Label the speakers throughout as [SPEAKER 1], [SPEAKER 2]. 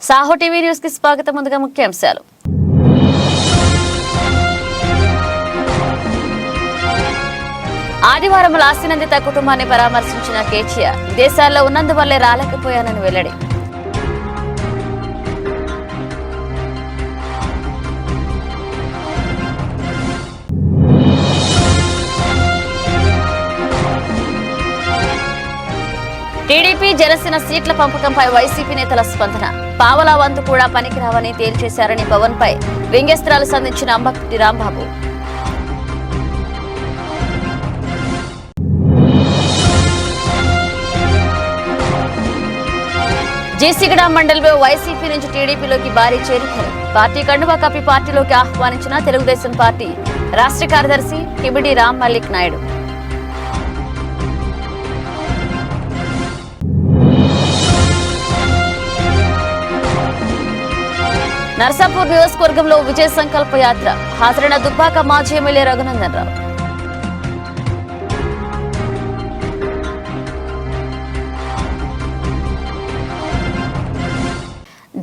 [SPEAKER 1] Saaho TV news కి స్వాగతం. ముందుగా ముఖ్యాంశాలు. ఆదివారం లాస్యనందిత కుటుంబాన్ని పరామర్శించిన కేసీఆర్ విదేశాల్లో ఉన్నందువల్లే రాలేకపోయానని వెల్లడి. టీడీపీ జనసేన సీట్ల పంపకంపై వైసీపీ నేతల స్పందన. పావలా వంతు కూడా పనికిరావని తేల్చేశారని పవన్ పై వ్యంగ్యాస్త్రాలు సంధించిన అంబటి రాంబాబు. జీసిగడ మండలిలో వైసీపీ నుంచి టీడీపీలోకి భారీ చేరికలు. పార్టీ కండువా కప్పి పార్టీలోకి ఆహ్వానించిన తెలుగుదేశం పార్టీ రాష్ట్ర కార్యదర్శి కిమిడి రామ్ మల్లిక్ నాయుడు. నర్సాపూర్ నియోజకవర్గంలో విజయ సంకల్ప యాత్ర. హాజరైన దుబ్బాక మాజీ ఎమ్మెల్యే రఘునందన్ రావు.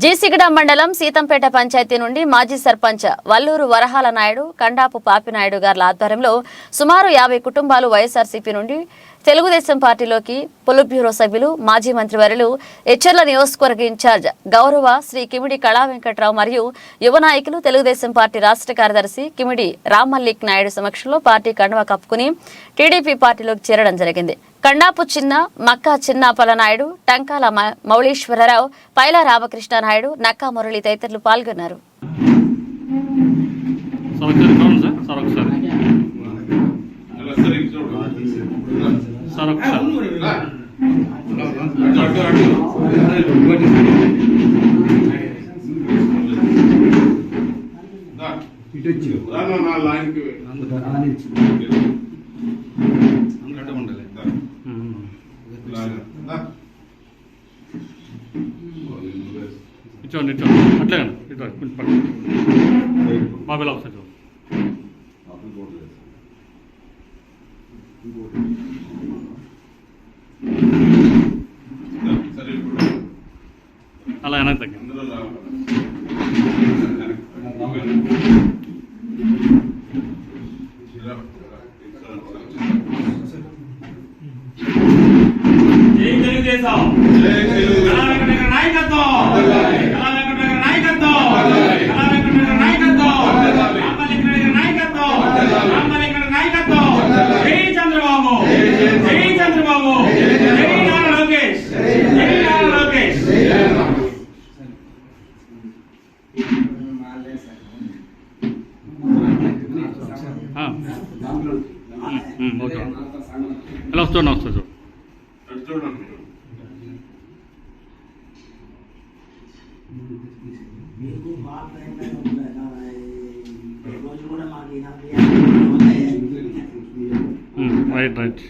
[SPEAKER 1] జీసిగడ మండలం సీతంపేట పంచాయతీ నుండి మాజీ సర్పంచ్ వల్లూరు వరహాల నాయుడు, కండాపు పాపినాయుడు గార్ల ఆధ్వర్యంలో సుమారు 50 కుటుంబాలు వైఎస్ఆర్సీపీ నుండి తెలుగుదేశం పార్టీలోకి పొలిట్ బ్యూరో సభ్యులు, మాజీ మంత్రివర్యులు, ఎచ్చర్ల నియోజకవర్గ ఇన్ఛార్జ్ గౌరవ శ్రీ కిమిడి కళా వెంకట్రావు మరియు యువ నాయకులు తెలుగుదేశం పార్టీ రాష్ట్ర కార్యదర్శి కిమిడి రామ్ మల్లిక్ నాయుడు సమక్షంలో పార్టీ కండువా కప్పుకుని టీడీపీ పార్టీలోకి చేరడం జరిగింది. కండాపు చిన్న, మక్కా చిన్నాపల నాయుడు, టంకాల మౌళీశ్వరరావు, పైలా రామకృష్ణ నాయుడు, నక్కా మురళి తదితరులు పాల్గొన్నారు.
[SPEAKER 2] అట్లే మొబైల్ ఆఫ్ అలా వెనక్కి తగ్గి ఎలా వస్తున్నా వస్తుంది రైట్ రైట్.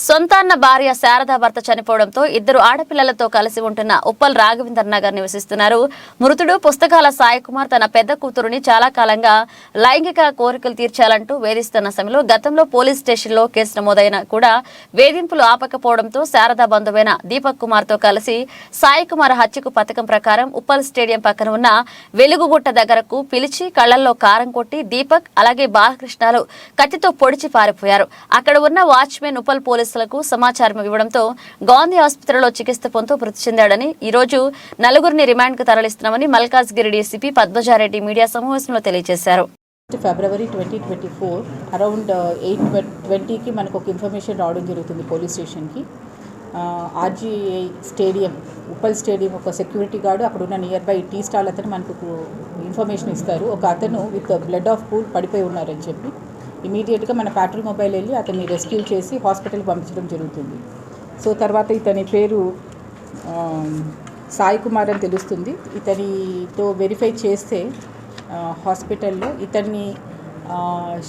[SPEAKER 1] సొంతాన్న భార్య శారద భర్త చనిపోవడంతో 2 ఆడపిల్లలతో కలిసి ఉంటున్న ఉప్పల్ రాఘవేందర్ నగర్ నివసిస్తున్నారు. మృతుడు పుస్తకాల సాయి కుమార్ తన పెద్ద కూతురుని చాలా కాలంగా లైంగిక కోరికలు తీర్చాలంటూ వేధిస్తున్న సమయంలో గతంలో పోలీస్ స్టేషన్లో కేసు నమోదైన కూడా వేధింపులు ఆపకపోవడంతో శారద బంధువైన దీపక్ కుమార్ తో కలిసి సాయి కుమార్ హత్యకు పథకం ప్రకారం ఉప్పల్ స్టేడియం పక్కన ఉన్న వెలుగుగుట్ట దగ్గరకు పిలిచి కళ్లల్లో కారం కొట్టి దీపక్ అలాగే బాలకృష్ణలు కత్తితో పొడిచి పారిపోయారు. అక్కడ ఉన్న వాచ్మెన్ ఉప్పల్ పోలీసులకు సమాచారం ఇవ్వడంతో గాంధీ ఆసుపత్రిలో చికిత్స పొందుతూ మృతి చెందాడని, ఈ రోజు 4గురిని రిమాండ్ కు తరలిస్తున్నామని మల్కాజ్గిరి డీసీపీ పద్మజారెడ్డి మీడియా సమావేశంలో తెలియజేశారు.
[SPEAKER 3] ఫిబ్రవరి 2024 అరౌండ్ 8:20కి మనకు ఒక ఇన్ఫర్మేషన్ రావడం జరుగుతుంది పోలీస్ స్టేషన్కి. ఆర్జీఐ స్టేడియం, ఉప్పల్ స్టేడియం ఒక సెక్యూరిటీ గార్డు అక్కడ ఉన్న నియర్ బై టీ స్టాల్ అతను మనకు ఇన్ఫర్మేషన్ ఇస్తారు. ఒక అతను విత్ బ్లడ్ ఆఫ్ పూల్ పడిపోయి ఉన్నారని చెప్పి ఇమీడియట్గా మన పెట్రోల్ మొబైల్ వెళ్ళి అతన్ని రెస్క్యూ చేసి హాస్పిటల్కి పంపించడం జరుగుతుంది. సో తర్వాత ఇతని పేరు సాయి కుమార్ అని తెలుస్తుంది. ఇతనితో వెరిఫై చేస్తే హాస్పిటల్లో ఇతన్ని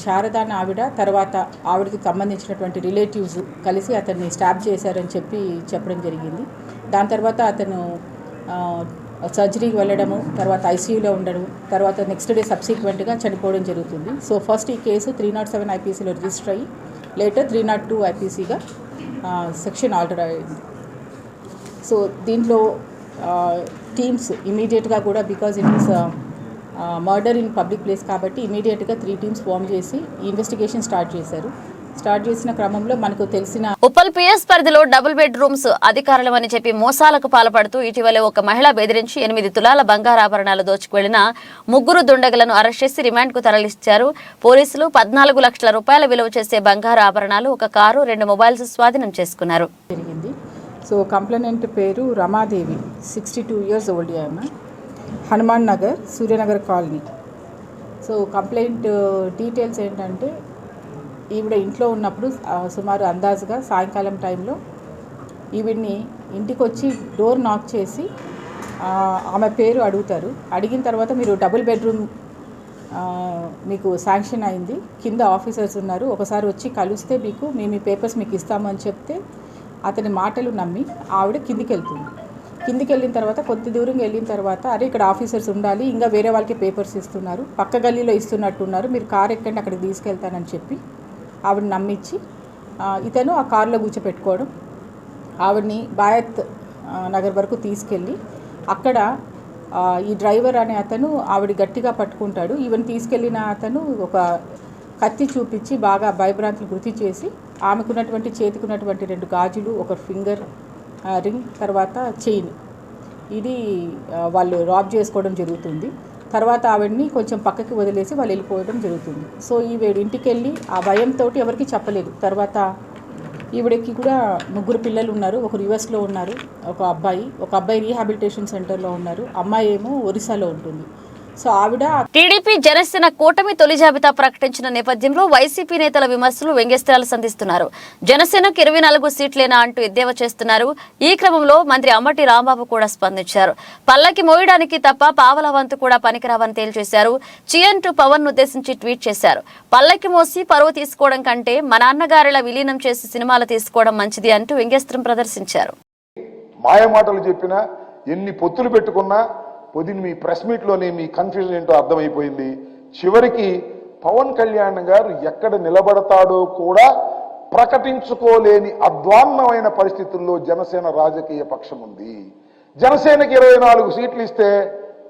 [SPEAKER 3] శారద అని ఆవిడ, తర్వాత ఆవిడకి సంబంధించినటువంటి రిలేటివ్స్ కలిసి అతన్ని స్టాబ్ చేశారని చెప్పడం జరిగింది. దాని తర్వాత అతను సర్జరీకి వెళ్ళడము, తర్వాత ఐసీయూలో ఉండడం, తర్వాత నెక్స్ట్ డే సబ్సిక్వెంట్గా చనిపోవడం జరుగుతుంది. సో ఫస్ట్ ఈ కేసు 307 ఐపీసీలో రిజిస్టర్ అయ్యి లేటర్ 302 ఐపీసీగా సెక్షన్ ఆల్టర్ అయింది. సో దీంట్లో టీమ్స్ ఇమీడియట్గా కూడా because it is murder in public place కాబట్టి ఇమీడియట్గా 3 టీమ్స్ ఫామ్ చేసి ఇన్వెస్టిగేషన్ స్టార్ట్ చేశారు. స్టార్ట్ చేసిన క్రమంలో మనకు తెలిసిన
[SPEAKER 1] ఉప్పల్ పిఎస్ పరిధిలో డబుల్ బెడ్ రూమ్స్ అధికారులమని చెప్పి మోసాలకు పాల్పడుతూ ఇటీవలే ఒక మహిళ బెదిరించి 8 తులాల బంగారాభరణాలు దోచుకువెళ్లిన 3 దుండగులను అరెస్ట్ చేసి రిమాండ్కు తరలించారు పోలీసులు. 14 లక్షల రూపాయల విలువ చేసే బంగారు ఆభరణాలు, ఒక కారు, 2 మొబైల్స్ స్వాధీనం చేసుకున్నారు.
[SPEAKER 3] జరిగింది. సో కంప్లైనెంట్ పేరు రమాదేవి, 62 years old ఆమె, Hanuman Nagar, Suryanagar colony. So complaint details ఏంటంటే ఈవిడ ఇంట్లో ఉన్నప్పుడు సుమారు అందాజుగా సాయంకాలం టైంలో ఈవిడ్ని ఇంటికి వచ్చి డోర్ నాక్ చేసి ఆమె పేరు అడుగుతారు. అడిగిన తర్వాత మీరు డబుల్ బెడ్రూమ్ మీకు శాంక్షన్ అయింది, కింద ఆఫీసర్స్ ఉన్నారు, ఒకసారి వచ్చి కలిస్తే మీకు మీ పేపర్స్ మీకు ఇస్తామని చెప్తే అతని మాటలు నమ్మి ఆవిడ కిందికి వెళ్తుంది. కిందికి వెళ్ళిన తర్వాత కొద్ది దూరం వెళ్ళిన తర్వాత అరే ఇక్కడ ఆఫీసర్స్ ఉండాలి, ఇంకా వేరే వాళ్ళకి పేపర్స్ ఇస్తున్నారు, పక్క గల్లీలో ఇస్తున్నట్టున్నారు, మీరు కార్ ఎక్కండి అక్కడికి తీసుకెళ్తానని చెప్పి ఆవిడ నమ్మించి ఇతను ఆ కారులో కూర్చోపెట్టుకోవడం, ఆవిడని బాయత్ నగర్ వరకు తీసుకెళ్ళి అక్కడ ఈ డ్రైవర్ అనే అతను ఆవిడ గట్టిగా పట్టుకుంటాడు. ఈవెన్ తీసుకెళ్ళిన అతను ఒక కత్తి చూపించి బాగా భయభ్రాంతులు గుర్తు చేసి ఆమెకున్నటువంటి చేతికున్నటువంటి 2 గాజులు, ఒక ఫింగర్ రింగ్, తర్వాత చైన్, ఇది వాళ్ళు రాబ్ చేసుకోవడం జరుగుతుంది. తర్వాత ఆవిడని కొంచెం పక్కకి వదిలేసి వాళ్ళు వెళ్ళిపోవడం జరుగుతుంది. సో ఈవిడ ఇంటికి వెళ్ళి ఆ భయంతో ఎవరికి చెప్పలేదు. తర్వాత ఈవిడకి కూడా 3 పిల్లలు ఉన్నారు, ఒకరు యుఎస్లో ఉన్నారు, ఒక అబ్బాయి రీహాబిలిటేషన్ సెంటర్లో ఉన్నారు, అమ్మాయి ఏమో ఒరిస్సాలో ఉంటుంది. సో ఆవిడ
[SPEAKER 1] టీడీపీ జనసేన కూటమి తొలి జాబితా ప్రకటించిన నేపథ్యంలో వైసీపీ నేతల విమర్శలు వ్యంగ్యస్త్రాలు సంధిస్తున్నారు. జనసేనకు 24 సీట్లేనా అంటూ ఎద్దేవా చేస్తున్నారు. ఈ క్రమంలో మంత్రి అంబటి రాంబాబు కూడా స్పందించారు. పల్లకి మోయడానికి తప్ప పావల వంతు కూడా పనికిరావని తేల్చేశారు. చియంటూ పవన్ ఉద్దేశించి ట్వీట్ చేశారు. పల్లకి మోసి పరువు తీసుకోవడం కంటే మా నాన్నగారిలా విలీనం చేసి సినిమాలు తీసుకోవడం మంచిది అంటూ వ్యంగ్యస్త్రం ప్రదర్శించారు.
[SPEAKER 4] మాయమాటలు చెప్పినా, ఎన్ని పొత్తులు పెట్టుకున్నా పొద్దున్న మీ ప్రెస్ మీట్లోనే మీ కన్ఫ్యూజన్ ఏంటో అర్థమైపోయింది. చివరికి పవన్ కళ్యాణ్ గారు ఎక్కడ నిలబడతాడో కూడా ప్రకటించుకోలేని అధ్వాన్నమైన పరిస్థితుల్లో జనసేన రాజకీయ పక్షం ఉంది. జనసేనకి 24 సీట్లు ఇస్తే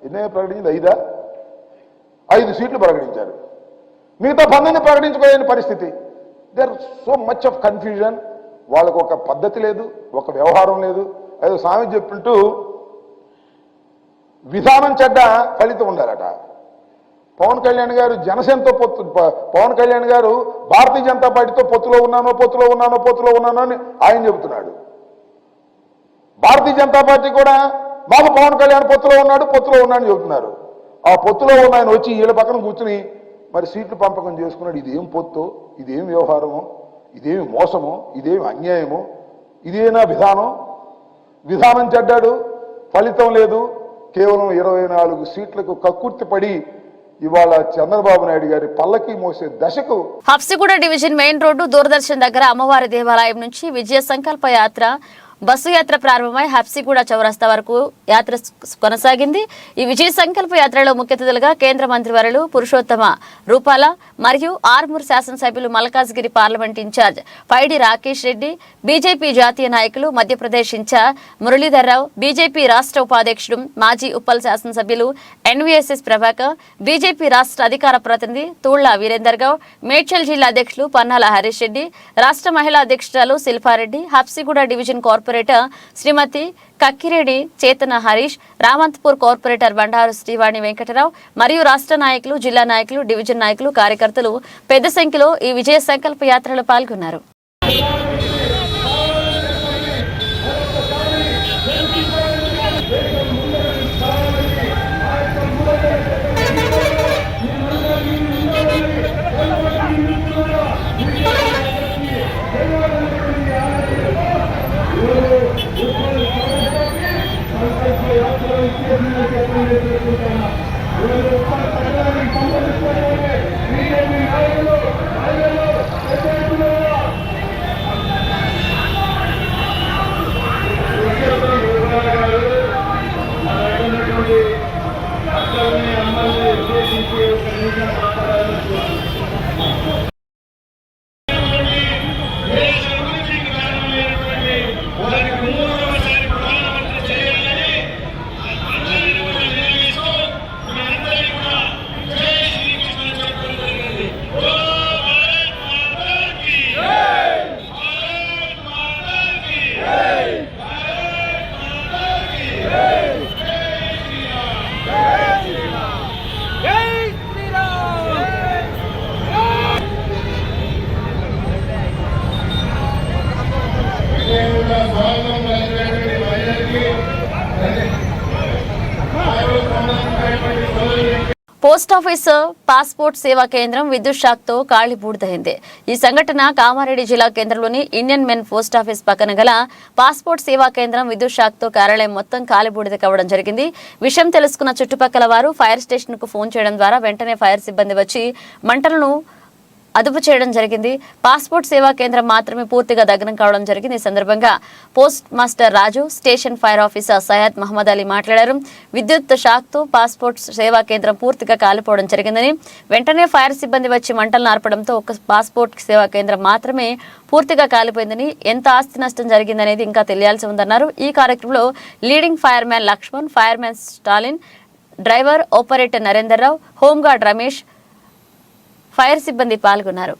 [SPEAKER 4] ఎన్నే ప్రకటించింది? 5 సీట్లు ప్రకటించారు, మిగతా 12 ప్రకటించుకోలేని పరిస్థితి. There so much of confusion. వాళ్ళకు ఒక పద్ధతి లేదు, ఒక వ్యవహారం లేదు. ఏదో స్వామి చెప్పింటూ విధానం చెడ్డ, ఫలితం ఉండాలట. పవన్ కళ్యాణ్ గారు జనసేనతో పవన్ కళ్యాణ్ గారు భారతీయ జనతా పార్టీతో పొత్తులో ఉన్నాను అని ఆయన చెబుతున్నాడు. భారతీయ జనతా పార్టీ కూడా మాకు పవన్ కళ్యాణ్ పొత్తులో ఉన్నాడని చెబుతున్నారు. ఆ పొత్తులో ఉన్న ఆయన వచ్చి వీళ్ళ పక్కన కూర్చుని మరి సీట్లు పంపకం చేసుకున్నాడు. ఇదేం పొత్తు, ఇదేం వ్యవహారము, ఇదేమి మోసము, ఇదేమి అన్యాయము, ఇదేనా విధానం చెడ్డాడు, ఫలితం లేదు. కేవలం 24 సీట్లకు కక్కుర్తిపడి ఇవాళ చంద్రబాబు నాయుడు గారి పల్లకి మోసే దశకు
[SPEAKER 1] Habsiguda division main road Doordarshan దగ్గర అమ్మవారి దేవాలయం నుంచి విజయ సంకల్ప యాత్ర బస్సు యాత్ర ప్రారంభమై హబ్సిగూడ చౌరస్తా వరకు యాత్ర కొనసాగింది. ఈ విజయ సంకల్ప యాత్రలో ముఖ్య అతిథులుగా కేంద్ర మంత్రివర్యులు పురుషోత్తమ రూపాల మరియు ఆర్మూర్ శాసనసభ్యులు మల్కాజ్గిరి పార్లమెంట్ ఇన్ఛార్జ్ పైడి రాకేష్ రెడ్డి, బీజేపీ జాతీయ నాయకులు మధ్యప్రదేశ్ ఇన్ఛార్జ్ మురళీధర్రావు, బీజేపీ రాష్ట్ర ఉపాధ్యక్షుడు మాజీ ఉప్పల్ శాసనసభ్యులు ఎన్వీఎస్ఎస్ ప్రభాకర్, బీజేపీ రాష్ట్ర అధికార ప్రతినిధి తూళ్ల వీరేందర్ గౌడ్, మేడ్చల్ జిల్లా అధ్యక్షులు పన్నాల హరీష్ రెడ్డి, రాష్ట్ర మహిళా అధ్యక్షురాలు శిల్పారెడ్డి, హబ్సిగూడ డివిజన్ కార్పొరేటర్ శ్రీమతి కక్కిరెడ్డి చేతన హరీష్, రామంతపూర్ కార్పొరేటర్ బండారు శ్రీవాణి వెంకటరావు మరియు రాష్ట్ర నాయకులు, జిల్లా నాయకులు, డివిజన్ నాయకులు, కార్యకర్తలు పెద్ద సంఖ్యలో ఈ విజయ సంకల్ప యాత్రలో పాల్గొన్నారు. పోస్టాఫీస్ పాస్పోర్ట్ సేవా కేంద్రం విద్యుత్ షాక్తో కాళీ బూడిదైంది. ఈ సంఘటన కామారెడ్డి జిల్లా కేంద్రంలోని ఇండియన్ మెన్ పోస్టాఫీస్ పక్కన గల పాస్పోర్ట్ సేవా కేంద్రం విద్యుత్ షాక్తో కార్యాలయం మొత్తం కాళీ బూడిద కావడం జరిగింది. విషయం తెలుసుకున్న చుట్టుపక్కల వారు ఫైర్ స్టేషన్ కు ఫోన్ చేయడం ద్వారా వెంటనే ఫైర్ సిబ్బంది వచ్చి మంటలను అదుపు చేయడం జరిగింది. పాస్పోర్ట్ సేవా కేంద్రం మాత్రమే పూర్తిగా దగ్నం కావడం జరిగింది. ఈ సందర్భంగా post master Raju, station fire officer Syed Mohammed Ali మాట్లాడారు. విద్యుత్ షాక్తో పాస్పోర్ట్ సేవా కేంద్రం పూర్తిగా కాలిపోవడం జరిగిందని, వెంటనే ఫైర్ సిబ్బంది వచ్చి మంటలను ఆర్పడంతో ఒక పాస్పోర్ట్ సేవా కేంద్రం మాత్రమే పూర్తిగా కాలిపోయిందని, ఎంత ఆస్తి నష్టం జరిగిందనేది ఇంకా తెలియాల్సి ఉందన్నారు. ఈ కార్యక్రమంలో leading fire man Laxman, fire man Stalin, driver operator Narender Rao, home guard Ramesh, fire సిబ్బంది పాల్గొన్నారు.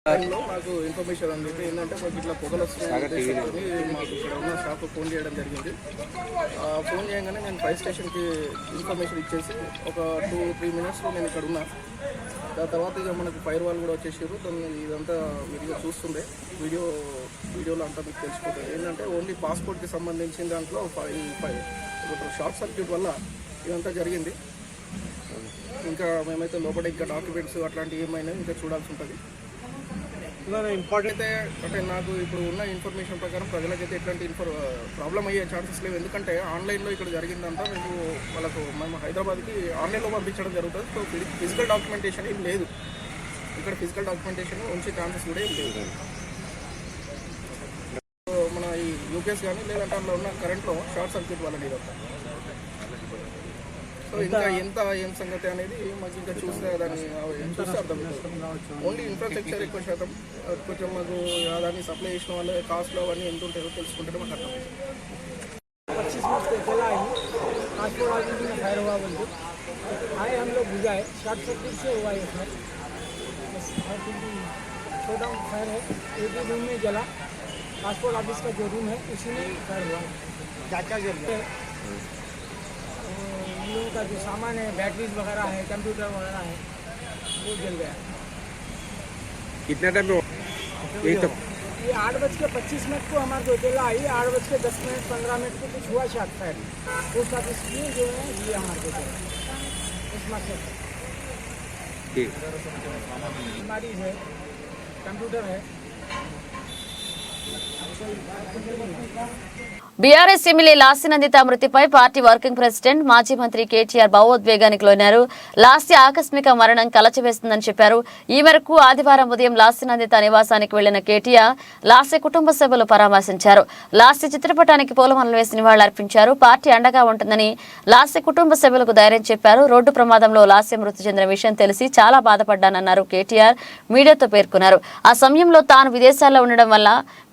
[SPEAKER 5] టైంలో నాకు ఇన్ఫర్మేషన్ అందింది. ఏంటంటే మాకు ఇట్లా పొగలు వస్తున్నాయని మాకు ఇక్కడ ఉన్న స్టాఫ్ ఫోన్ చేయడం జరిగింది. ఫోన్ చేయగానే నేను ఫైర్ స్టేషన్కి ఇన్ఫర్మేషన్ ఇచ్చేసి ఒక 2-3 మినిట్స్లో నేను ఇక్కడ ఉన్నా. దాని తర్వాత ఇక మనకు ఫైర్ వాళ్ళు కూడా వచ్చేసారు. దాన్ని ఇదంతా మీరు చూస్తుండే వీడియోలో అంతా మీకు తెలిసిపోతుంది. ఏంటంటే ఓన్లీ పాస్పోర్ట్కి సంబంధించిన దాంట్లో షార్ట్ సర్క్యూట్ వల్ల ఇదంతా జరిగింది. ఇంకా మేమైతే లోపల ఇంకా డాక్యుమెంట్స్ అట్లాంటివి ఏమైనా ఇంకా చూడాల్సి ఉంటుంది. ఇంపార్టెంట్ అయితే అంటే నాకు ఇప్పుడు ఉన్న ఇన్ఫర్మేషన్ ప్రకారం ప్రజలకైతే ఎట్లాంటి ప్రాబ్లం అయ్యే ఛాన్సెస్ లేవు. ఎందుకంటే ఆన్లైన్లో ఇక్కడ జరిగిందంతా మేము హైదరాబాద్కి ఆన్లైన్లో పంపించడం జరుగుతుంది. సో ఫిజికల్ డాక్యుమెంటేషన్ ఏం లేదు ఇక్కడ. ఫిజికల్ డాక్యుమెంటేషన్ ఉంచే ఛాన్సెస్ కూడా ఏం లేదు. మన ఈ యూపీఎస్ కానీ లేదంటే అందులో ఉన్న కరెంట్లో షార్ట్ సర్క్యూట్ వల్ల ఇదంతా. సో ఇంకా ఏం సంగతి అనేది మాకు ఇంకా చూస్తే దాన్ని చూస్తే అర్థమవుతుంది. ఓన్లీ ఇన్ఫ్రాస్ట్రక్చర్ ఎక్కువ శాతం కొంచెం మాకు దాన్ని సప్లై చేసిన వాళ్ళు కాస్ట్లో అవన్నీ ఎంత ఉంటాయో తెలుసుకుంటే మాకు అర్థమవుతుంది.
[SPEAKER 6] 25 मिनट से चला है पासपोर्ट ऑफिस में फायर हुआ बोल के आए हम लोग बुझाए शॉर्ट सर्किट से हुआ है फायर. छोटा फायर है एक ही रूम में जला. पासपोर्ट ऑफिस का जो रूम है उसी में फायर हुआ. क्या जल गया? इन लोगों का जो सामान है बैटरीज वगैरह है कंप्यूटर वगैरह है वो जल गया.
[SPEAKER 5] कितने टाइम में
[SPEAKER 6] ये 8:25 को हमारे को इतला आई. 8:10-15 को कुछ हुआ शायद फायर. पोस्ट ऑफिस में जो है ये हमारे को उस मकसद बीमारी है कंप्यूटर है.
[SPEAKER 1] బీఆర్ఎస్ ఎమ్మెల్యే లాస్య నందిత మృతిపై పార్టీ వర్కింగ్ ప్రెసిడెంట్ మాజీ మంత్రి కేటీఆర్ భావోద్వేగానికి లోనారు. లాస్య ఆకస్మిక మరణం కలచివేస్తుందని చెప్పారు. ఈ మేరకు ఆదివారం ఉదయం లాస్య నందిత నివాసానికి వెళ్లిన కేటీఆర్ లాస్య కుటుంబ సభ్యులు పరామర్శించారు. లాస్య చిత్రపటానికి పూలమాలలు వేసి నివాళులర్పించారు. పార్టీ అండగా ఉంటుందని లాస్య కుటుంబ సభ్యులకు ధైర్యం చెప్పారు. రోడ్డు ప్రమాదంలో లాస్య మృతి చెందిన విషయం తెలిసి చాలా బాధపడ్డానన్నారు కేటీఆర్ మీడియాతో పేర్కొన్నారు. ఆ సమయంలో తాను విదేశాల్లో ఉండడం వల్ల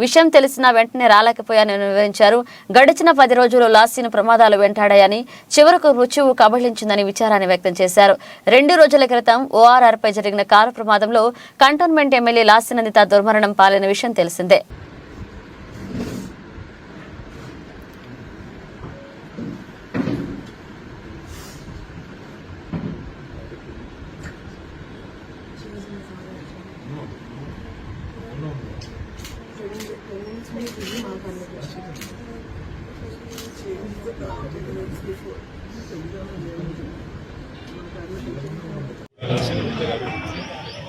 [SPEAKER 1] విషయం తెలిసినా వెంటనే రాలేకపోయానని వివరించారు. గడిచిన 10 రోజుల్లో లాస్యను ప్రమాదాలు వెంటాడాయని, చివరకు మృత్యువు కబళించిందని విచారాన్ని వ్యక్తం చేశారు. 2 రోజుల క్రితం ORR పై జరిగిన కారు ప్రమాదంలో కంటోన్మెంట్ ఎమ్మెల్యే లాస్య నందిత దుర్మరణం పాలైన విషయం తెలిసిందే.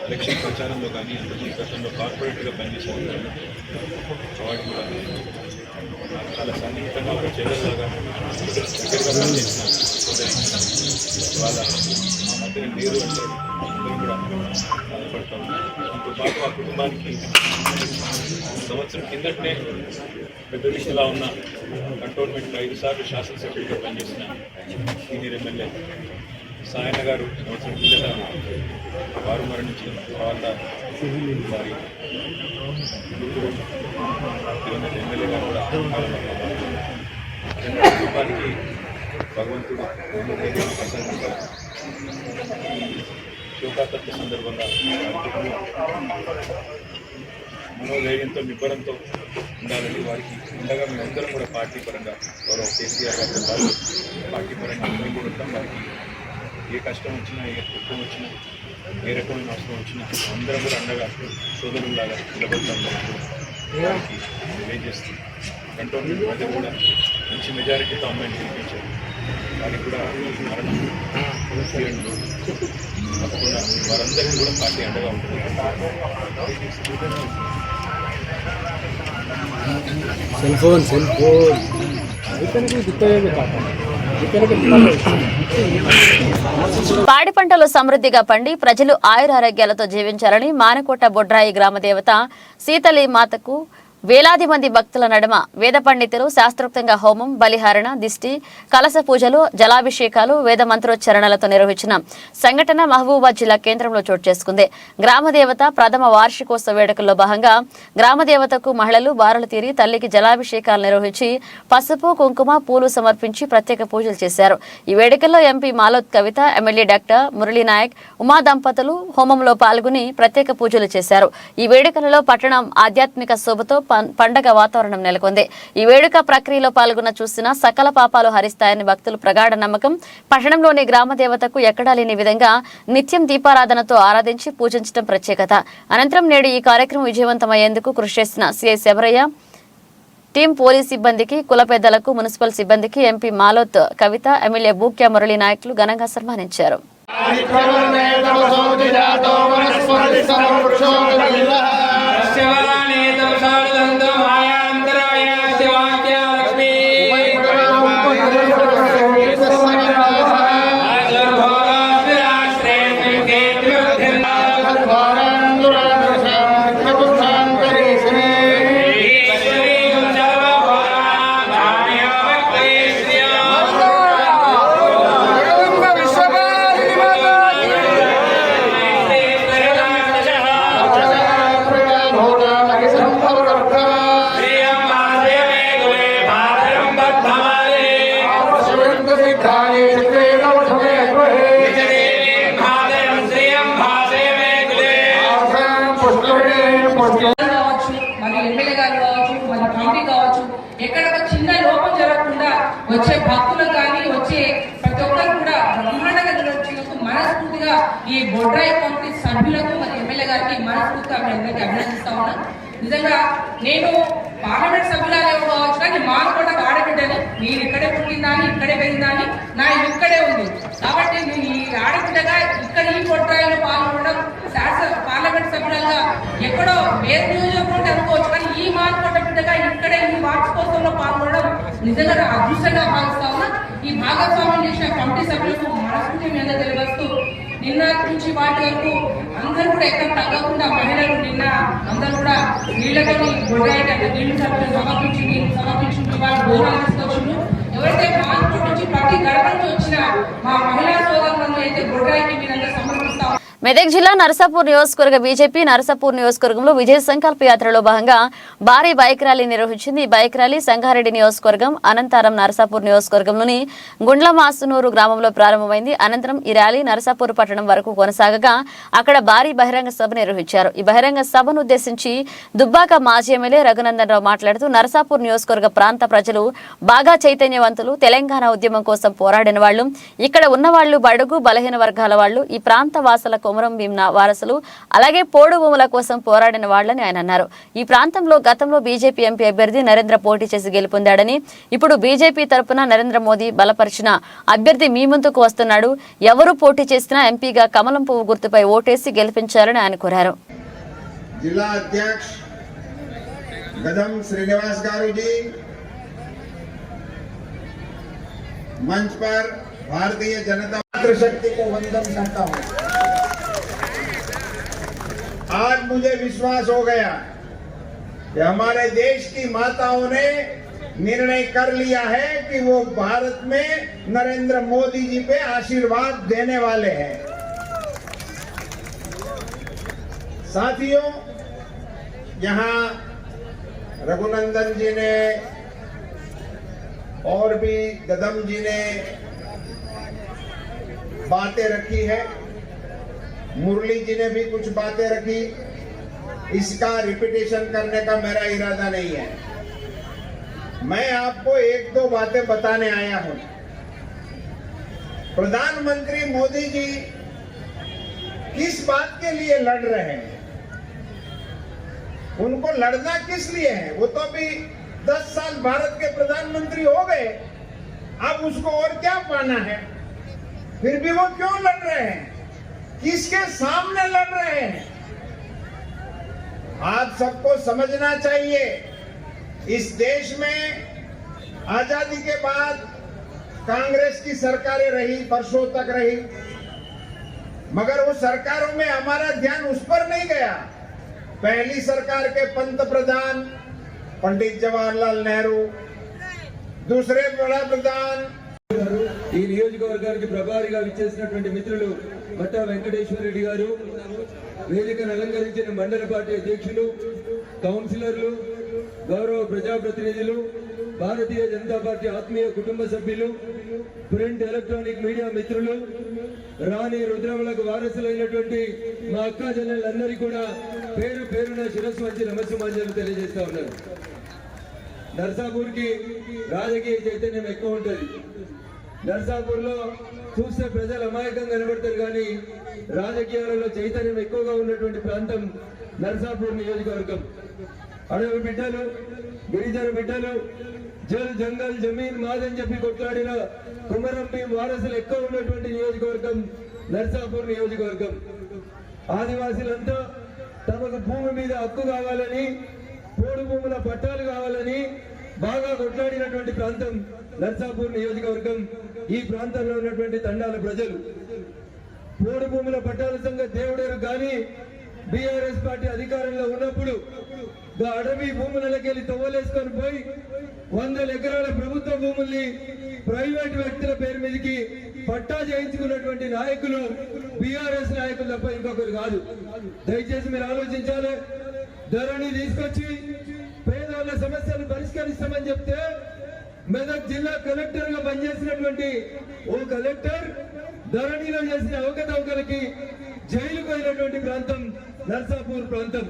[SPEAKER 7] ఎలక్షన్ ప్రచారంలో కానీ అంతకుముందు గతంలో కార్పొరేట్గా పనిచేశారు. వాడు కూడా చాలా సన్నిహితంగా ఒక చెల్లెలాగా దగ్గరగా పనిచేసిన వాళ్ళ మా మధ్యన నీరు అంటే అందరూ కూడా బాధపడతాం. ఇంకో పాటు ఆ కుటుంబానికి సంవత్సరం కిందటనే పెద్ద దిశలా ఉన్న కంటోన్మెంట్ 5 సార్లు శాసనసభ్యుడిగా పనిచేసిన సీనియర్ ఎమ్మెల్యే సాయన్న గారు సంవత్సరం కిందట వారు మరణించిన తర్వాత వారి ఎమ్మెల్యే గారు కూడా కుటుంబానికి భగవంతుడు శోకాతత్వ సందర్భంగా మనోధైర్యంతో నిబ్బరంతో ఉండాలని వారికి ఉండగా మేమందరం కూడా పార్టీ పరంగా గౌరవ కేసీఆర్ గారితో పాటు పార్టీ పరంగా అందరం కూడా ఉంటాం. వారికి ఏ కష్టం వచ్చినా ఏ దుఃఖం వచ్చినా ఏ రకమైన అవసరం వచ్చినా అందరం కూడా అండగా సోదరులాగా నిలబడతాం వారికి తెలియజేస్తుంది. కంటోన్మెంట్ మధ్య కూడా మంచి మెజారిటీతో అమ్మాయిని గెలిపించారు. వారికి కూడా మరణం తప్పకుండా వారందరికీ కూడా పార్టీ అండగా ఉంటుంది.
[SPEAKER 1] పాడి పంటలు సమృద్ధిగా పండి ప్రజలు ఆయురారోగ్యాలతో జీవించాలని మానకోట బొడ్రాయి గ్రామ దేవత సీతలి మాతకు వేలాది మంది భక్తుల నడుమ వేద పండితులు శాస్త్రోక్తంగా హోమం, బలిహారణ, దిష్టి, కలశ పూజలు, జలాభిషేకాలు, వేద మంత్రోచ్చరణలతో నిర్వహించిన సంఘటన మహబూబాబాద్ జిల్లా కేంద్రంలో చోటు చేసుకుంది. గ్రామదేవత ప్రథమ వార్షికోత్సవ వేడుకల్లో భాగంగా గ్రామదేవతకు మహిళలు బారులు తీరి తల్లికి జలాభిషేకాలు నిర్వహించి పసుపు, కుంకుమ, పూలు సమర్పించి ప్రత్యేక పూజలు చేశారు. ఈ వేడుకల్లో ఎంపీ మాలోత్ కవిత, ఎమ్మెల్యే డాక్టర్ మురళీనాయక్, ఉమా దంపతులు హోమంలో పాల్గొని ప్రత్యేక పూజలు చేశారు. ఈ వేడుకలలో పట్టణం ఆధ్యాత్మిక శోభతో పండగ వాతావరణం నెలకొంది. ఈ వేడుక ప్రక్రియలో పాల్గొన్న చూసిన సకల పాపాలు హరిస్తాయని భక్తులు ప్రగాఢ నమ్మకం. పట్టణంలోని గ్రామ దేవతకు ఎక్కడా లేని విధంగా నిత్యం దీపారాధనతో ఆరాధించి పూజించడం ప్రత్యేకత. అనంతరం నేడు ఈ కార్యక్రమం విజయవంతమయ్యేందుకు కృషి చేసిన సిఐ శబరయ్య, టీం పోలీస్ సిబ్బందికి, కుల పెద్దలకు, మున్సిపల్ సిబ్బందికి ఎంపీ మాలోత్ కవిత, ఎమ్మెల్యే బూక్యా మురళీ నాయకులు ఘనంగా సన్మానించారు.
[SPEAKER 8] ఎక్కడ చిన్న లోపం జరగకుండా వచ్చే భక్తులు కానీ వచ్చే ప్రతి ఒక్కరు కూడా బ్రహ్మాండంగా నిర్వహించినందుకు మనస్ఫూర్తిగా ఈ బొడ్రాయి కమిటీ సభ్యులకు మరి ఎమ్మెల్యే గారికి మనస్ఫూర్తిగా మీ అందరికీ అభినందిస్తా ఉన్నా. నిజంగా నేను పార్లమెంట్ సభ్యురాలు కావచ్చు కానీ మానకోటకు ఆడబిడ్డని, నేను ఇక్కడే పుట్టిందాన్ని, ఇక్కడే పెరిగిందాన్ని, నా ఇక్కడే ఉంది కాబట్టి నేను ఈ ఆడబిడ్డగా ఇక్కడ ఈ బొడ్రాయిలో పాల్గొనడం పార్లమెంట్ సభ్యులుగా ఎక్కడో వేరే నియోజకవర్గం అనుకోవచ్చు కానీ ఈ మానకోట బిడ్డగా ఇక్కడే ఈ వార్షికోత్సవంలో పాల్గొనడం నిజంగా అదృష్టంగా భావిస్తా ఉన్నా. ఈ భాగస్వామ్యం చేసిన కమిటీ సభ్యులకు మనస్ఫూర్తి మీద తెలియవస్తూ నిన్న నుంచి వాటి వరకు అందరూ కూడా ఎక్కడ తగ్గకుండా మహిళలు నిన్న అందరూ కూడా నీళ్ళని గొడ్రాయి అంటే నీళ్లు సమర్పించి వాళ్ళు భోజనాలు తీసుకొచ్చిండ్రు. ఎవరైతే మానకోట నుంచి ప్రతి గడప నుంచి వచ్చిన మా మహిళా సోదరులను అయితే గొడ్రాయికి మీరందరూ సమర్పిస్తాం.
[SPEAKER 1] మెదక్ జిల్లా నరసాపూర్ నియోజకవర్గ బీజేపీ నరసాపూర్ నియోజకవర్గంలో విజయ సంకల్ప యాత్రలో భాగంగా భారీ బైక్ ర్యాలీ నిర్వహించింది. ఈ బైక్ ర్యాలీ సంగారెడ్డి నియోజకవర్గం, అనంతరం నరసాపూర్ నియోజకవర్గంలోని గుండ్లమాసునూరు గ్రామంలో ప్రారంభమైంది. అనంతరం ఈ ర్యాలీ నరసాపూర్ పట్టణం వరకు కొనసాగగా అక్కడ భారీ బహిరంగ సభ నిర్వహించారు. ఈ బహిరంగ సభను ఉద్దేశించి దుబ్బాక మాజీ ఎమ్మెల్యే రఘునందన్ రావు మాట్లాడుతూ నరసాపూర్ నియోజకవర్గ ప్రాంత ప్రజలు బాగా చైతన్యవంతులు, తెలంగాణ ఉద్యమం కోసం పోరాడిన వాళ్ళు, ఇక్కడ ఉన్న వాళ్ళు బడుగు బలహీన వర్గాల వాళ్ళు, ఈ ప్రాంత వాసుల కొమరం భీమ్ వారసులు, అలాగే పోడు భూముల కోసం పోరాడిన వాళ్లని ఆయన అన్నారు. ఈ ప్రాంతంలో గతంలో బీజేపీ ఎంపీ అభ్యర్థి నరేంద్ర పోటీ చేసి గెలుపొందాడని, ఇప్పుడు బీజేపీ తరపున నరేంద్ర మోదీ బలపరిచిన అభ్యర్థి మీ ముందుకు వస్తున్నాడు, ఎవరు పోటీ చేసినా ఎంపీగా కమలం పువ్వు గుర్తుపై ఓటేసి గెలిపించాలని ఆయన కోరారు.
[SPEAKER 9] జిల్లా అధ్యక్ష గదం శ్రీనివాస్ గారు जी मंच पर भारतीय जनता शक्ति को वंदन करता हूं। आज मुझे विश्वास हो गया कि हमारे देश की माताओं ने निर्णय कर लिया है कि वो भारत में नरेंद्र मोदी जी पे आशीर्वाद देने वाले हैं। साथियों, यहाँ रघुनंदन जी ने और भी गदम जी ने बातें रखी है, मुरली जी ने भी कुछ बातें रखी। इसका रिपीटेशन करने का मेरा इरादा नहीं है। मैं आपको एक दो बातें बताने आया हूं। प्रधानमंत्री मोदी जी किस बात के लिए लड़ रहे हैं? उनको लड़ना किस लिए है? वो तो अभी 10 साल भारत के प्रधानमंत्री हो गए, अब उसको और क्या पाना है? फिर भी वो क्यों लड़ रहे हैं? किसके सामने लड़ रहे हैं? आप सबको समझना चाहिए, इस देश में आजादी के बाद कांग्रेस की सरकारें रही, वर्षों तक रही, मगर वो सरकारों में हमारा ध्यान उस पर नहीं गया। पहली सरकार के पंत प्रधान पंडित जवाहरलाल नेहरू, दूसरे बड़ा प्रधान
[SPEAKER 10] ఈ నియోజకవర్గానికి ప్రభారిగా విచ్చేసినటువంటి మిత్రులు మట్టా వెంకటేశ్వర రెడ్డి గారు, వేదికను అలంకరించిన మండల పార్టీ అధ్యక్షులు, కౌన్సిలర్లు, గౌరవ ప్రజాప్రతినిధులు, భారతీయ జనతా పార్టీ ఆత్మీయ కుటుంబ సభ్యులు, ప్రింట్ ఎలక్ట్రానిక్ మీడియా మిత్రులు, రాణి రుద్రమలకు వారసులైనటువంటి మా అక్కా చెల్లెళ్ళందరికీ కూడా పేరు పేరున శిరస్సు వంచి నమస్సుమాంజలు తెలియజేస్తా ఉన్నారు. నర్సాపూర్ కి రాజకీయ చైతన్యం ఎక్కువ ఉంటుంది. నర్సాపూర్ లో చూస్తే ప్రజలు అమాయకంగా కనబడతారు, కానీ రాజకీయాలలో చైతన్యం ఎక్కువగా ఉన్నటువంటి ప్రాంతం నర్సాపూర్ నియోజకవర్గం. అడవి బిడ్డలు, గిరిజన బిడ్డలు, జల్ జంగల్ జమీన్ మాదని చెప్పి కొట్లాడిన కుమరం భీం వారసులు ఎక్కువ ఉన్నటువంటి నియోజకవర్గం నర్సాపూర్ నియోజకవర్గం. ఆదివాసీలంతా తమకు భూమి మీద హక్కు కావాలని, పోడు భూముల పట్టాలు కావాలని బాగా కొట్లాడినటువంటి ప్రాంతం నర్సాపూర్ నియోజకవర్గం. ఈ ప్రాంతంలో ఉన్నటువంటి తండాల ప్రజలు పోడు భూముల పట్టాల సంగతి దేవుడేరు, కానీ బీఆర్ఎస్ పార్టీ అధికారంలో ఉన్నప్పుడు అడవి భూములకెళ్ళి తవ్వలేసుకొని పోయి 100 ఎకరాల ప్రభుత్వ భూముల్ని ప్రైవేట్ వ్యక్తుల పేరు మీదకి పట్టా చేయించుకున్నటువంటి నాయకులు బీఆర్ఎస్ నాయకులు తప్ప ఇంకొకరు కాదు. దయచేసి మీరు ఆలోచించాలి. ధరణి తీసుకొచ్చి పేదవాళ్ళ సమస్యలు పరిష్కరిస్తామని చెప్తే మెదక్ జిల్లా కలెక్టర్ గా పనిచేసినటువంటి ఓ కలెక్టర్ ధరణిలో చేసిన అవకతవకలకి జైలుకు అయినటువంటి ప్రాంతం నర్సాపూర్ ప్రాంతం.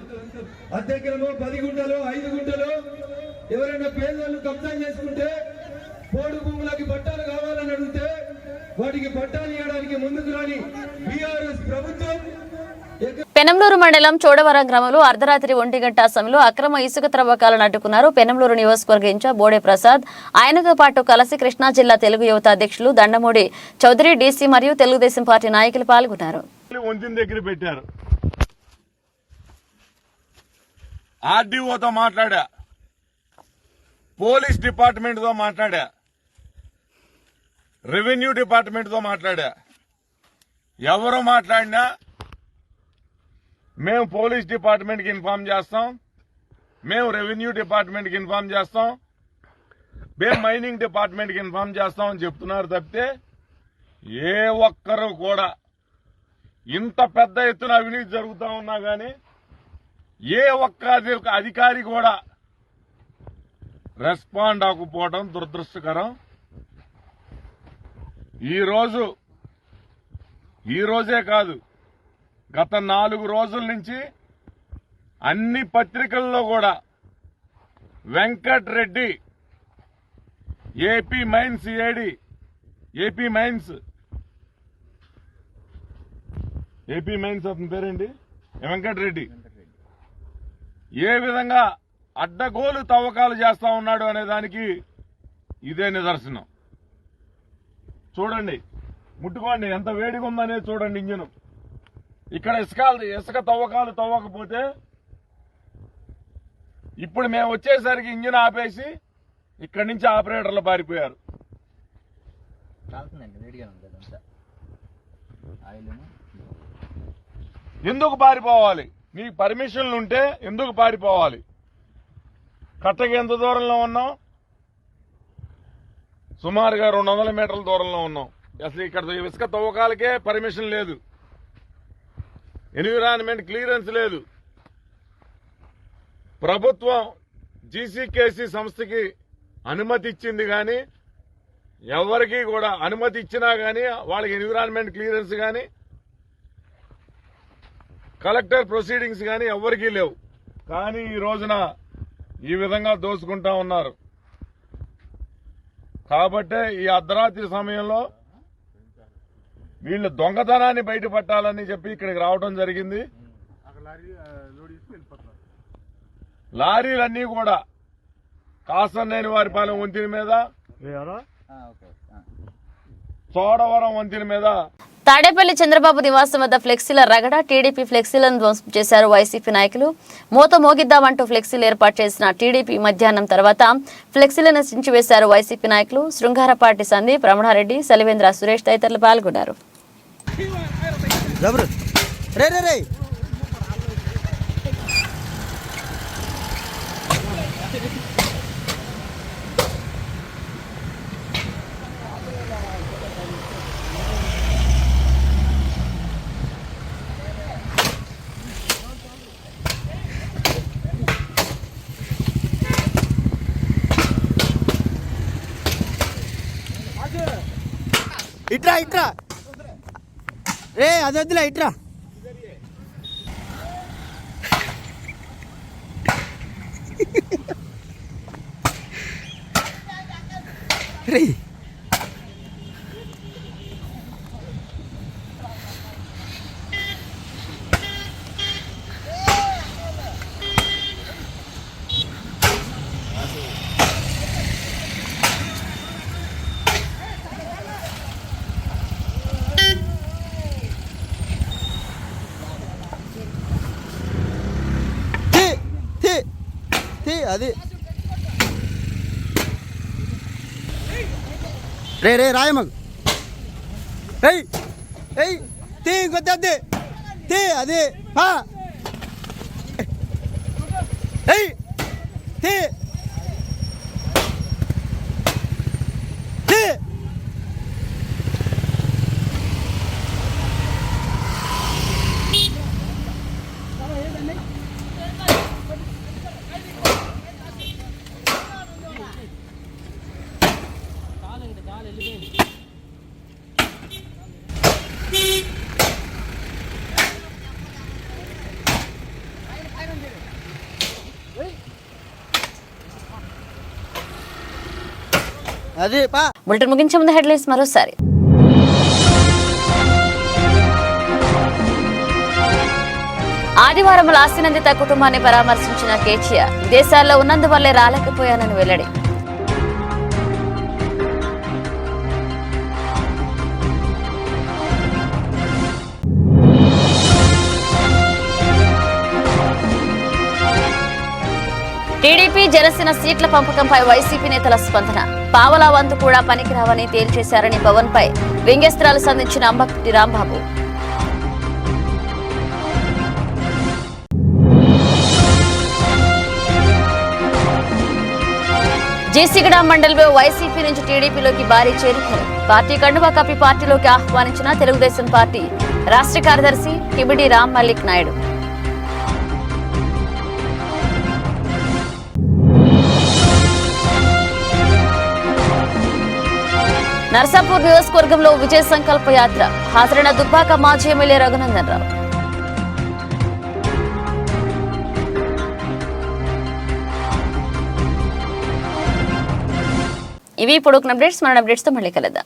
[SPEAKER 10] అద్దెకరమో 10 గుంటలో 5 గుంటలో ఎవరైనా పేదవాళ్ళు కబ్జా చేసుకుంటే పోడు భూములకి పట్టాలు కావాలని అడిగితే వాటికి పట్టాలు ఇవ్వడానికి ముందుకు రాని బీఆర్ఎస్ ప్రభుత్వం
[SPEAKER 1] పెనంలూరు మండలం చోడవరం గ్రామంలో అర్ధరాత్రి 1 గంట సమయంలో అక్రమ ఇసుక త్రవ్వకాలను అడ్డుకున్నారు. పెనంలూరు నియోజకవర్గ ఇన్ఛార్జ్ బోడే ప్రసాద్, ఆయనతో పాటు కలిసి కృష్ణా జిల్లా తెలుగు యువత అధ్యక్షులు దండమూడి చౌదరి, డీసీ మరియు తెలుగుదేశం పార్టీ నాయకులు పాల్గొన్నారు.
[SPEAKER 11] దగ్గర పెట్టారు. ఆర్డీఓతో మాట్లాడా, పోలీస్ డిపార్ట్మెంట్ తో మాట్లాడా, రెవెన్యూ డిపార్ట్మెంట్ తో మాట్లాడా. ఎవరు మాట్లాడినా మేము పోలీస్ డిపార్ట్మెంట్కి ఇన్ఫార్మ్ చేస్తాం, మేము రెవెన్యూ డిపార్ట్మెంట్కి ఇన్ఫార్మ్ చేస్తాం, మేము మైనింగ్ డిపార్ట్మెంట్కి ఇన్ఫార్మ్ చేస్తాం అని చెప్తున్నారు తప్పితే ఏ ఒక్కరు కూడా ఇంత పెద్ద ఎత్తున అవినీతి జరుగుతూ ఉన్నా కానీ ఏ ఒక్క అధికారి కూడా రెస్పాండ్ అవ్వకపోవడం దురదృష్టకరం. ఈ రోజే కాదు, గత 4 రోజుల నుంచి అన్ని పత్రికల్లో కూడా Venkat Reddy AP mines AD, AP mines అతని పేరేంటి, వెంకట్ రెడ్డి ఏ విధంగా అడ్డగోలు తవ్వకాలు చేస్తా ఉన్నాడు అనే దానికి ఇదే నిదర్శనం. చూడండి, ముట్టుకోండి ఎంత వేడిగా ఉందనేది చూడండి. ఇంజిన్ ఇక్కడ ఇసుక తవ్వకాలు తవ్వకపోతే ఇప్పుడు మేము వచ్చేసరికి ఇంజిన్ ఆపేసి ఇక్కడి నుంచి ఆపరేటర్లు పారిపోయారు. ఎందుకు పారిపోవాలి? మీ పర్మిషన్లు ఉంటే ఎందుకు పారిపోవాలి? కట్టకి ఎంత దూరంలో ఉన్నాం, సుమారుగా 200 మీటర్ల దూరంలో ఉన్నాం. అసలు ఇక్కడ ఇసుక తవ్వకాలకే పర్మిషన్ లేదు, ఎన్విరాన్మెంట్ క్లియరెన్స్ లేదు. ప్రభుత్వం జీసీకేసీ సంస్థకి అనుమతి ఇచ్చింది కానీ ఎవరికి కూడా అనుమతి ఇచ్చినా కానీ వాళ్ళకి ఎన్విరాన్మెంట్ క్లియరెన్స్ కానీ కలెక్టర్ ప్రొసీడింగ్స్ కానీ ఎవరికీ లేవు. కానీ ఈ రోజున ఈ విధంగా దోసుకుంటా ఉన్నారు. కాబట్టే ఈ అర్ధరాత్రి సమయంలో వీళ్ళు దొంగతనాన్ని బయటపట్టాలని చెప్పి ఇక్కడికి రావడం జరిగింది. లారీలన్నీ కూడా కాసన్నేని వారిపాలెం వంతెన మీద, చోడవరం వంతెన మీద,
[SPEAKER 1] తాడేపల్లి చంద్రబాబు నివాసం వద్ద ఫ్లెక్సీల రగడ, టీడీపీ ఫ్లెక్సీలను ధ్వంసం చేశారు వైసీపీ నాయకులు. మూత మోగిద్దామంటూ ఫ్లెక్సీలు ఏర్పాటు చేసిన టీడీపీ మధ్యాహ్నం తర్వాత ఫ్లెక్సీలను చించివేశారు వైసీపీ నాయకులు. శృంగారపాటి సందీప్, రమణారెడ్డి, సలివేంద్ర, సురేష్ తదితరులు పాల్గొన్నారు.
[SPEAKER 6] ఇట్రా ఇట్రా రే అది వద్దులే ఇట్రా రే అది రే రే రాయమగు ఏయ్ ఏయ్ తీ ఇంకొద్ది తీ అది ఏయ్ తీ తీ అది
[SPEAKER 1] బులెటిన్ ముగించే ముందు హెడ్లైన్స్ మరోసారి. ఆదివారం లాస్యనందిత కుటుంబాన్ని పరామర్శించిన కేసీఆర్ విదేశాల్లో ఉన్నందువల్లే రాలేకపోయానని వెల్లడి. టీడీపీ జనసేన సీట్ల పంపకంపై వైసీపీ నేతల స్పందన. పావలా వంతు కూడా పనికిరావని తేల్చేశారని పవన్ పై వ్యంగ్యాస్త్రాలు సంధించిన అంబటి రాంబాబు. జీసీగడ మండలిలో వైసీపీ నుంచి టీడీపీలోకి భారీ చేరికలు. పార్టీ కండువా కప్పి పార్టీలోకి ఆహ్వానించిన తెలుగుదేశం పార్టీ రాష్ట్ర కార్యదర్శి కిమిడి రామ్ మల్లిక్ నాయుడు. నర్సాపూర్ నియోజకవర్గంలో విజయ సంకల్ప యాత్ర. హాజరైన దుబ్బాక మాజీ ఎమ్మెల్యే రఘునందన్ రావు. ఇవి ఇప్పుడు అప్డేట్స్. మన అప్డేట్స్ తో మళ్ళీ కలుద్దాం.